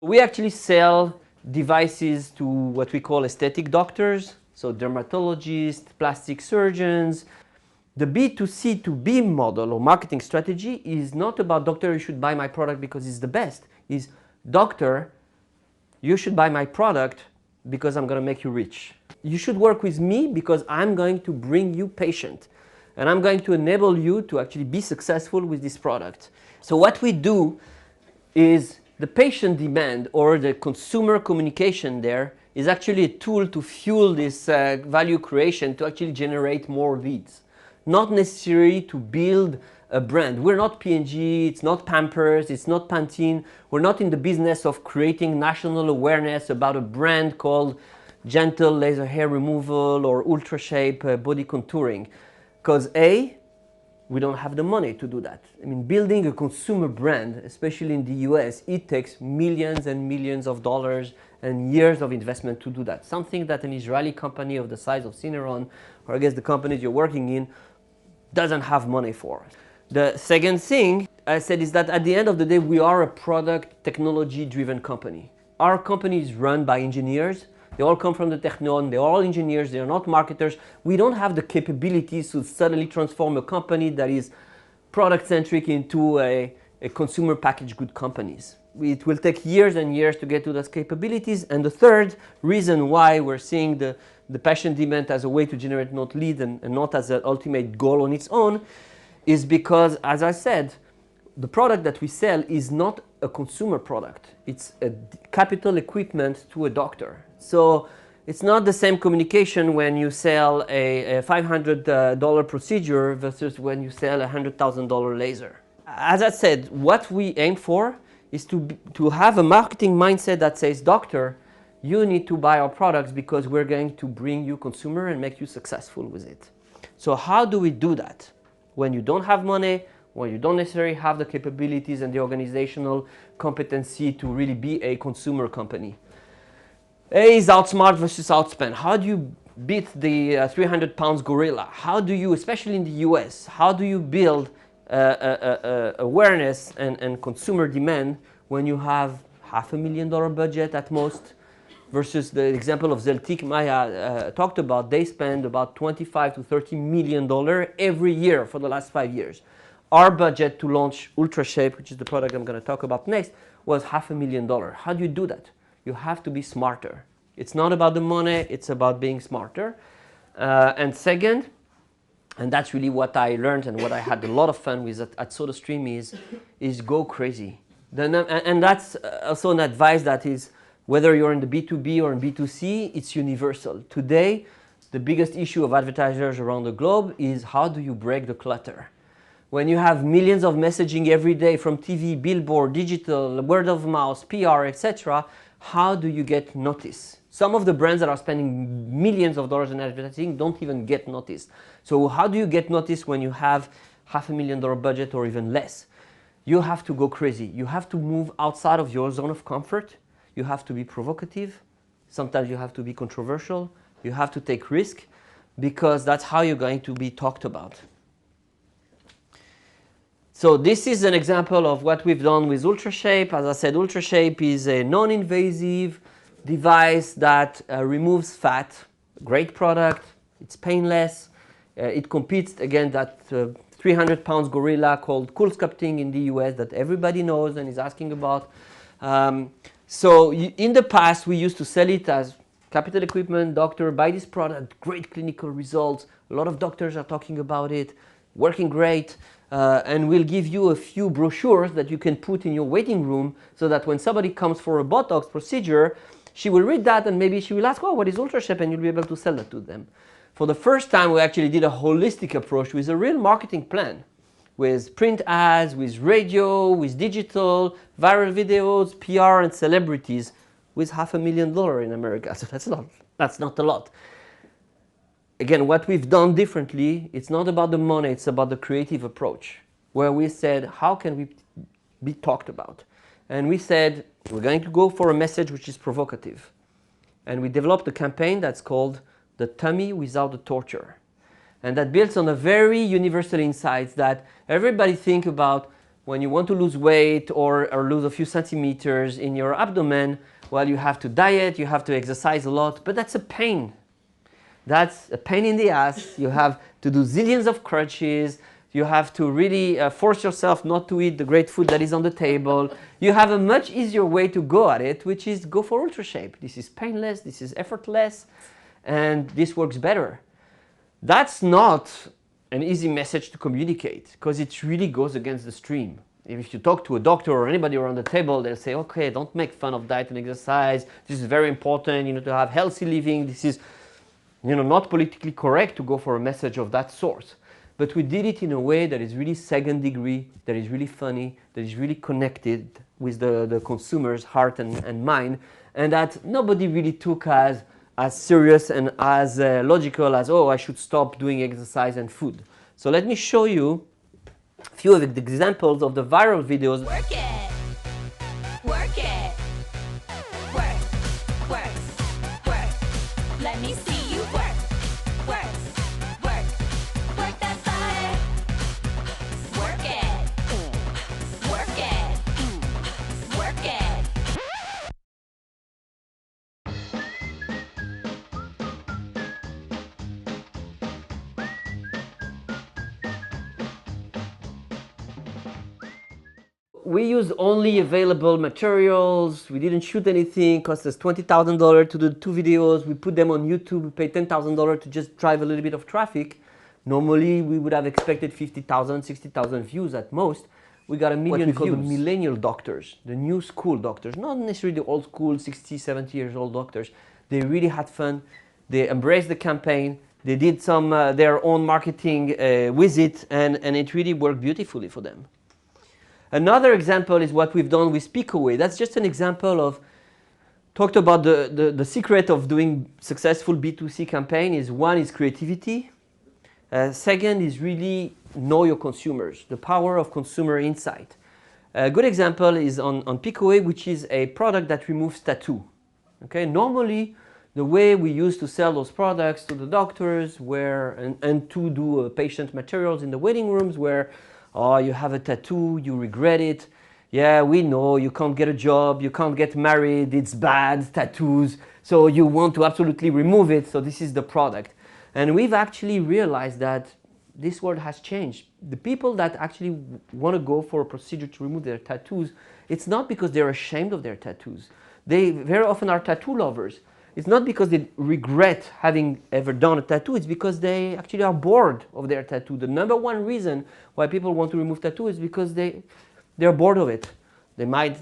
We actually sell devices to what we call aesthetic doctors, so dermatologists, plastic surgeons. The B2C to B model or marketing strategy is not about doctor, you should buy my product because it's the best. It's doctor, you should buy my product because I'm going to make you rich. You should work with me because I'm going to bring you patient and I'm going to enable you to actually be successful with this product. So what we do is the patient demand or the consumer communication there is actually a tool to fuel this value creation to actually generate more leads. Not necessarily to build a brand. We're not P&G, it's not Pampers, it's not Pantene. We're not in the business of creating national awareness about a brand called Gentle Laser Hair Removal or Ultra Shape Body Contouring. Because A, we don't have the money to do that. I mean, building a consumer brand, especially in the US, it takes millions and millions of dollars and years of investment to do that. Something that an Israeli company of the size of Syneron, or I guess the companies you're working in, doesn't have money for. The second thing I said is that at the end of the day, we are a product technology-driven company. Our company is run by engineers. They all come from the Technion, they're all engineers, they're not marketers. We don't have the capabilities to suddenly transform a company that is product-centric into a consumer packaged good companies. It will take years and years to get to those capabilities. And the third reason why we're seeing the patient demand as a way to generate not leads and not as an ultimate goal on its own is because, as I said, the product that we sell is not a consumer product. It's a capital equipment to a doctor. So it's not the same communication when you sell a $500 procedure versus when you sell a $100,000 laser. As I said, what we aim for is to have a marketing mindset that says, doctor, you need to buy our products because we're going to bring you consumer and make you successful with it. So how do we do that? When you don't have money, when you don't necessarily have the capabilities and the organizational competency to really be a consumer company. A is outsmart versus outspend. How do you beat the 300 pounds gorilla? How do you, especially in the US, how do you build awareness and consumer demand when you have $500,000 budget at most versus the example of Zeltic Maya talked about? They spend about $25 to $30 million every year for the last 5 years. Our budget to launch Ultra Shape, which is the product I'm going to talk about next, was $500,000. How do you do that? You have to be smarter. It's not about the money, it's about being smarter. And second, and that's really what I learned and what I had a lot of fun with at SodaStream is go crazy. And that's also an advice that is, whether you're in the B2B or in B2C, it's universal. Today, the biggest issue of advertisers around the globe is how do you break the clutter? When you have millions of messaging every day from TV, billboard, digital, word of mouth, PR, etc., how do you get noticed? Some of the brands that are spending millions of dollars in advertising don't even get noticed. So how do you get noticed when you have $500,000 budget or even less? You have to go crazy. You have to move outside of your zone of comfort. You have to be provocative. Sometimes you have to be controversial. You have to take risk because that's how you're going to be talked about. So this is an example of what we've done with Ultra Shape. As I said, Ultra Shape is a non-invasive device that removes fat. Great product. It's painless. It competes against that 300 pounds gorilla called Cool Sculpting in the US that everybody knows and is asking about. So in the past, we used to sell it as capital equipment, doctor, buy this product, great clinical results. A lot of doctors are talking about it, working great. And we'll give you a few brochures that you can put in your waiting room so that when somebody comes for a Botox procedure, she will read that and maybe she will ask, oh, what is Ultra Shape? And you'll be able to sell that to them. For the first time, we actually did a holistic approach with a real marketing plan, with print ads, with radio, with digital, viral videos, PR, and celebrities, with $500,000 in America. So that's not a lot. Again, what we've done differently, it's not about the money, it's about the creative approach, where we said, how can we be talked about? And we said, we're going to go for a message which is provocative. And we developed a campaign that's called The Tummy Without the Torture. And that builds on a very universal insight that everybody think about when you want to lose weight or lose a few centimeters in your abdomen, well, you have to diet, you have to exercise a lot, but that's a pain. That's a pain in the ass. You have to do zillions of crunches. You have to really force yourself not to eat the great food that is on the table. You have a much easier way to go at it, which is go for ultra shape. This is painless, this is effortless, and this works better. That's not an easy message to communicate because it really goes against the stream. If you talk to a doctor or anybody around the table, they'll say, okay, don't make fun of diet and exercise. This is very important, to have healthy living. This is, not politically correct to go for a message of that sort. But we did it in a way that is really second degree, that is really funny, that is really connected with the consumer's heart and mind, and that nobody really took as serious and as logical as, oh, I should stop doing exercise and food. So let me show you a few of the examples of the viral videos. Work it. Work it. Work. Work. Work. Let me see you work. Work. Work. Work that body. Work it. Work it. Work it. We used only available materials. We didn't shoot anything. Cost us $20,000 to do 2 videos. We put them on YouTube. We paid $10,000 to just drive a little bit of traffic. Normally, we would have expected 50,000, 60,000 views at most. We got a million views. What we call the millennial doctors, the new school doctors, not necessarily the old school 60, 70 years old doctors. They really had fun. They embraced the campaign. They did some their own marketing with it, and it really worked beautifully for them. Another example is what we've done with Pickaway. That's just an example of, talked about the secret of doing successful B2C campaign is one is creativity. Second is really know your consumers, the power of consumer insight. A good example is on Pickaway, which is a product that removes tattoo. Okay, normally the way we used to sell those products to the doctors and to do patient materials in the waiting rooms where, oh, you have a tattoo, you regret it. Yeah, we know you can't get a job, you can't get married, it's bad, tattoos. So you want to absolutely remove it, so this is the product. And we've actually realized that this world has changed. The people that actually want to go for a procedure to remove their tattoos, it's not because they're ashamed of their tattoos. They very often are tattoo lovers. It's not because they regret having ever done a tattoo, it's because they actually are bored of their tattoo. The number one reason why people want to remove tattoo is because they're bored of it. They might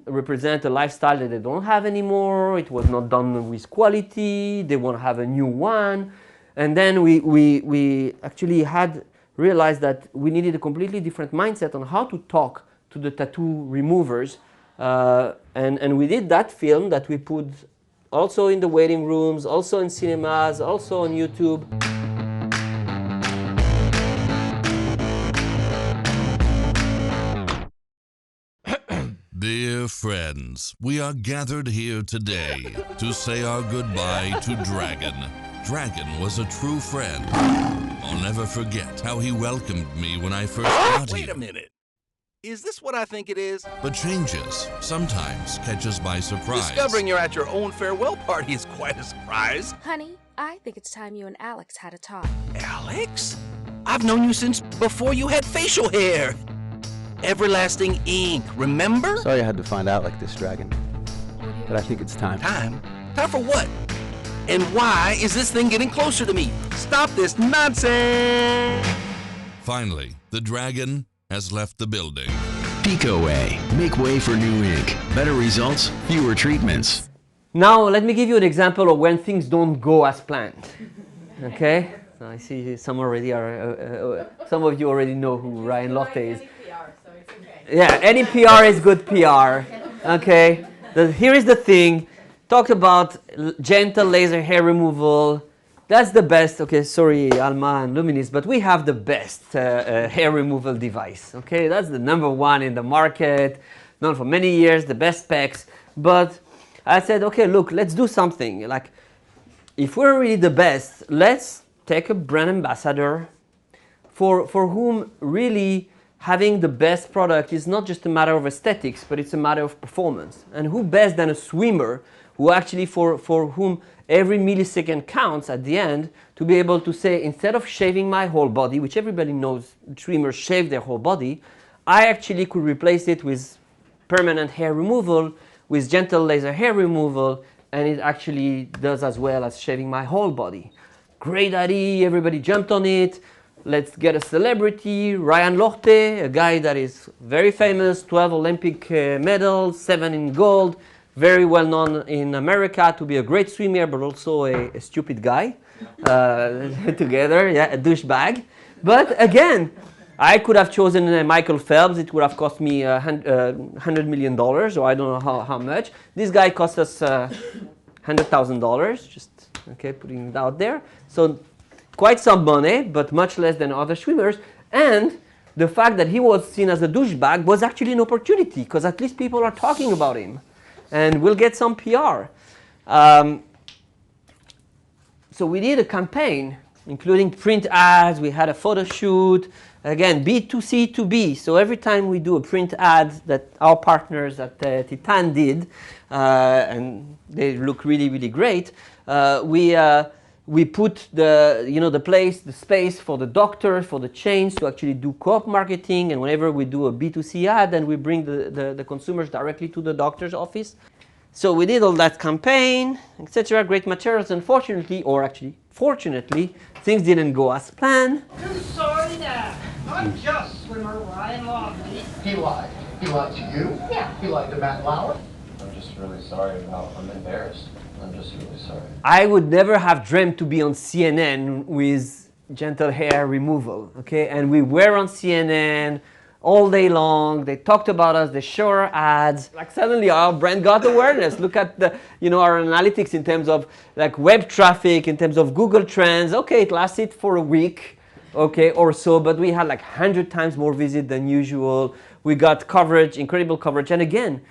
represent a lifestyle that they don't have anymore, it was not done with quality, they want to have a new one. And then we actually had realized that we needed a completely different mindset on how to talk to the tattoo removers. And we did that film that we put also in the waiting rooms, also in cinemas, also on YouTube. Dear friends, we are gathered here today to say our goodbye to Dragon. Dragon was a true friend. I'll never forget how he welcomed me when I first got here. Wait a minute. Is this what I think it is? But changes sometimes catch us by surprise. Discovering you're at your own farewell party is quite a surprise. Honey, I think it's time you and Alex had a talk. Alex? I've known you since before you had facial hair. Everlasting ink, remember? Sorry I had to find out like this, Dragon. But I think it's time. Time? Time for what? And why is this thing getting closer to me? Stop this nonsense! Finally, the Dragon has left the building. Pickaway. Make way for new ink. Better results, fewer treatments. Now, let me give you an example of when things don't go as planned. Okay? So I see some already are. Some of you already know who Ryan Lochte is. Yeah, any PR is good PR. Okay? Here is the thing. Talked about gentle laser hair removal. That's the best. Okay, sorry, Alma and Luminis, but we have the best hair removal device. Okay, that's the number one in the market, known for many years, the best specs. But I said, okay, look, let's do something. Like, if we're really the best, let's take a brand ambassador for whom really having the best product is not just a matter of aesthetics, but it's a matter of performance. And who best than a swimmer who actually for whom every millisecond counts at the end, to be able to say, instead of shaving my whole body, which everybody knows swimmers shave their whole body, I actually could replace it with permanent hair removal, with gentle laser hair removal, and it actually does as well as shaving my whole body. Great idea, everybody jumped on it. Let's get a celebrity, Ryan Lochte, a guy that is very famous, 12 Olympic medals, 7 in gold, very well known in America to be a great swimmer, but also a stupid guy together, yeah, a douchebag. But again, I could have chosen Michael Phelps. It would have cost me $100 million, or I don't know how much. This guy cost us $100,000, just okay, putting it out there. So quite some money, but much less than other swimmers. And the fact that he was seen as a douchebag was actually an opportunity, because at least people are talking about him. And we'll get some PR. So we did a campaign, including print ads. We had a photo shoot. Again, B2C to B. So every time we do a print ad that our partners at Titan did, and they look really, really great, we put the space for the doctors, for the chains to actually do co-op marketing. And whenever we do a B2C ad, then we bring the consumers directly to the doctor's office. So we did all that campaign, etc. Great materials. Unfortunately, or actually fortunately, things didn't go as planned. I'm sorry that not just swimmer Ryan Lochte. He lied. He lied to you? Yeah. He lied to Matt Lauer? I'm just really sorry I'm embarrassed. I'm just really sorry. I would never have dreamt to be on CNN with gentle hair removal, okay? And we were on CNN all day long. They talked about us, they show our ads. Like suddenly our brand got awareness. Look at the, our analytics in terms of like web traffic, in terms of Google Trends. Okay, it lasted for a week, okay, or so, but we had like 100 times more visit than usual. We got coverage, incredible coverage. And again,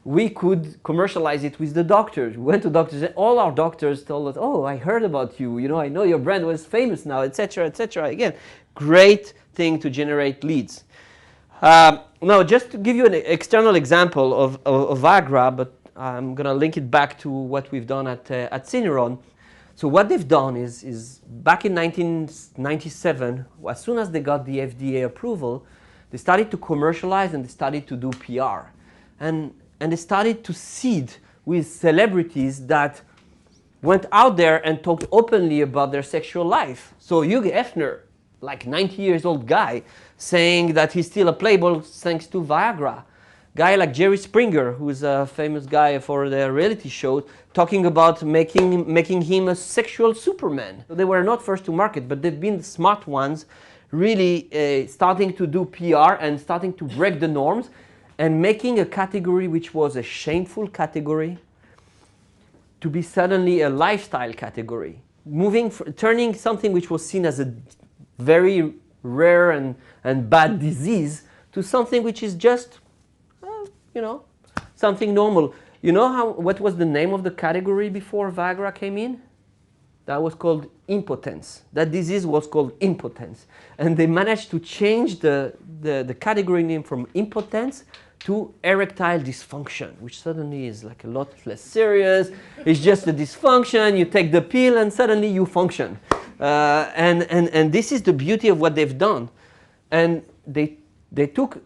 we could commercialize it with the doctors. We went to doctors, and all our doctors told us, oh, I heard about you. I know your brand was famous now, etc., etc. Again, great thing to generate leads. Now, just to give you an external example of Viagra, but I'm going to link it back to what we've done at Syneron. So what they've done is back in 1997, as soon as they got the FDA approval, they started to commercialize and they started to do PR. And they started to seed with celebrities that went out there and talked openly about their sexual life. So Hugh Hefner, like 90 years old guy, saying that he's still a playboy thanks to Viagra. Guy like Jerry Springer, who's a famous guy for the reality show, talking about making him a sexual Superman. So they were not first to market, but they've been the smart ones, really starting to do PR and starting to break the norms and making a category which was a shameful category to be suddenly a lifestyle category. Turning something which was seen as a very rare and bad disease to something which is just, something normal. What was the name of the category before Viagra came in? That was called impotence. That disease was called impotence. And they managed to change the category name from impotence to erectile dysfunction, which suddenly is like a lot less serious. It's just a dysfunction. You take the pill and suddenly you function. And this is the beauty of what they've done. And they took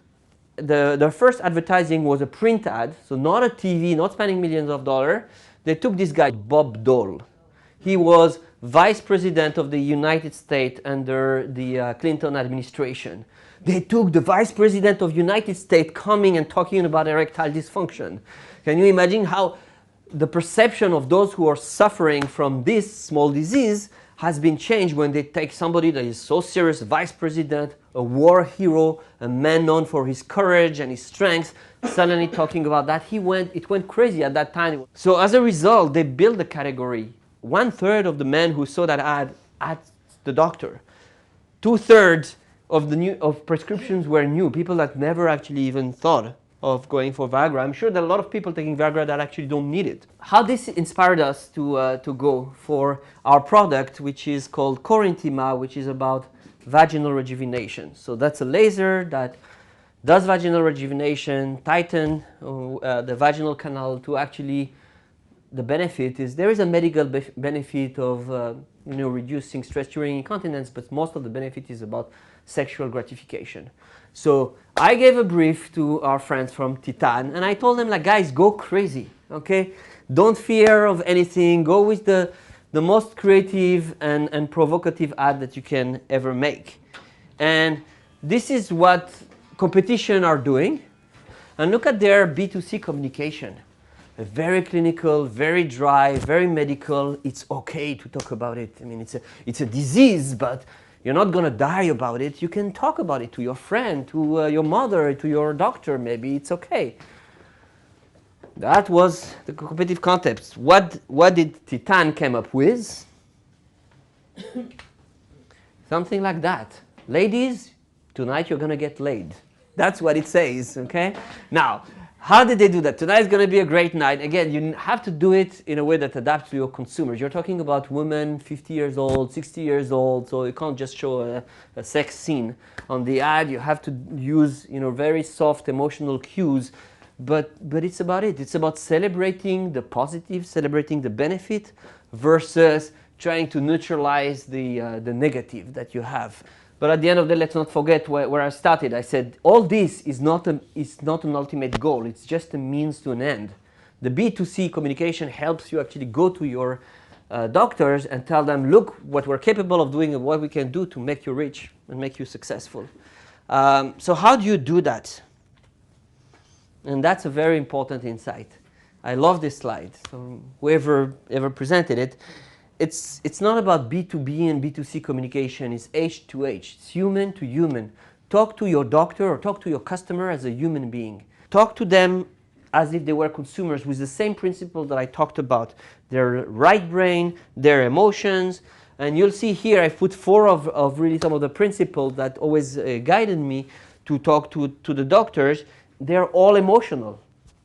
their first advertising was a print ad, so not a TV, not spending millions of dollars. They took this guy, Bob Dole. He was vice president of the United States under the Clinton administration. They took the vice president of United States coming and talking about erectile dysfunction. Can you imagine how the perception of those who are suffering from this small disease has been changed when they take somebody that is so serious, vice president, a war hero, a man known for his courage and his strength, suddenly talking about that. It went crazy at that time. So as a result, they built the category. 1/3 of the men who saw that ad asked the doctor. 2/3 of prescriptions were new, people that never actually even thought of going for Viagra. I'm sure there are a lot of people taking Viagra that actually don't need it. How this inspired us to go for our product, which is called Core Intima, which is about vaginal rejuvenation. So that's a laser that does vaginal rejuvenation, tighten the vaginal canal to actually, the benefit is there is a medical benefit of reducing stress during incontinence, but most of the benefit is about sexual gratification. So I gave a brief to our friends from Titan, and I told them, like, guys, go crazy, okay? Don't fear of anything. Go with the most creative and provocative ad that you can ever make. And this is what competition are doing. And look at their B2C communication. Very clinical, very dry, very medical. It's okay to talk about it. I mean, it's a disease, but you're not going to die about it. You can talk about it to your friend, to your mother, to your doctor, maybe. It's okay. That was the competitive context. What did Titan come up with? Something like that. Ladies, tonight you're going to get laid. That's what it says, okay? Now, how did they do that? Tonight is going to be a great night. Again, you have to do it in a way that adapts to your consumers. You're talking about women 50 years old, 60 years old, so you can't just show a sex scene on the ad. You have to use, very soft emotional cues. But it's about it. It's about celebrating the positive, celebrating the benefit, versus trying to neutralize the negative that you have. But at the end of the day, let's not forget where I started. I said all this is not an ultimate goal. It's just a means to an end. The B2C communication helps you actually go to your doctors and tell them, look, what we're capable of doing and what we can do to make you rich and make you successful. So how do you do that? And that's a very important insight. I love this slide. So whoever ever presented it, it's not about B2B and B2C communication. It's H to H. It's human to human. Talk to your doctor or talk to your customer as a human being. Talk to them as if they were consumers with the same principle that I talked about. Their right brain, their emotions. And you'll see here I've put 4 of really some of the principles that always guided me to talk to the doctors. They're all emotional.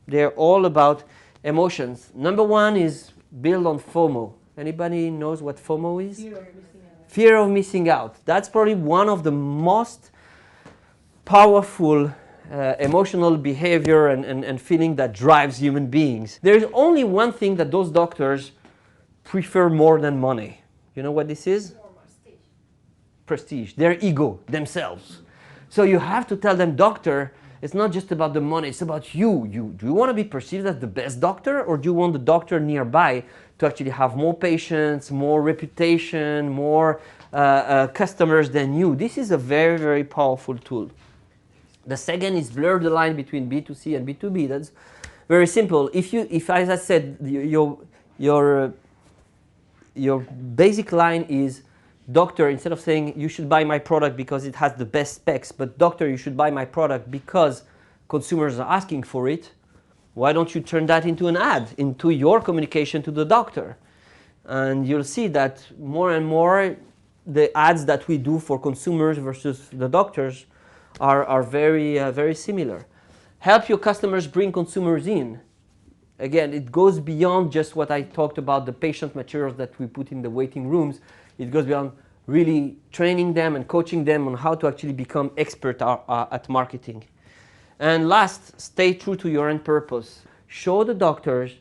They're all about emotions. Number 1 is build on FOMO. Anybody knows what FOMO is? Fear of missing out. That's probably one of the most powerful emotional behavior and feeling that drives human beings. There's only one thing that those doctors prefer more than money. You know what this is? Prestige. Their ego, themselves. So you have to tell them, doctor, it's not just about the money, it's about you. Do you want to be perceived as the best doctor, or do you want the doctor nearby to actually have more patients, more reputation, more customers than you? This is a very, very powerful tool. The second is blur the line between B2C and B2B. That's very simple. If as I said, your basic line is, doctor, instead of saying you should buy my product because it has the best specs, but doctor, you should buy my product because consumers are asking for it, why don't you turn that into an ad, into your communication to the doctor? And you'll see that more and more the ads that we do for consumers versus the doctors are very, very similar. Help your customers bring consumers in. Again, it goes beyond just what I talked about, the patient materials that we put in the waiting rooms. It goes beyond really training them and coaching them on how to actually become expert at marketing. And last, stay true to your end purpose. Show the doctors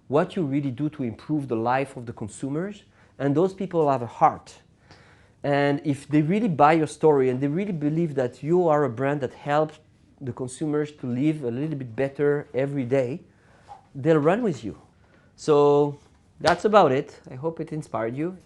what you really do to improve the life of the consumers, and those people have a heart. And if they really buy your story and they really believe that you are a brand that helps the consumers to live a little bit better every day, they'll run with you. So that's about it. I hope it inspired you.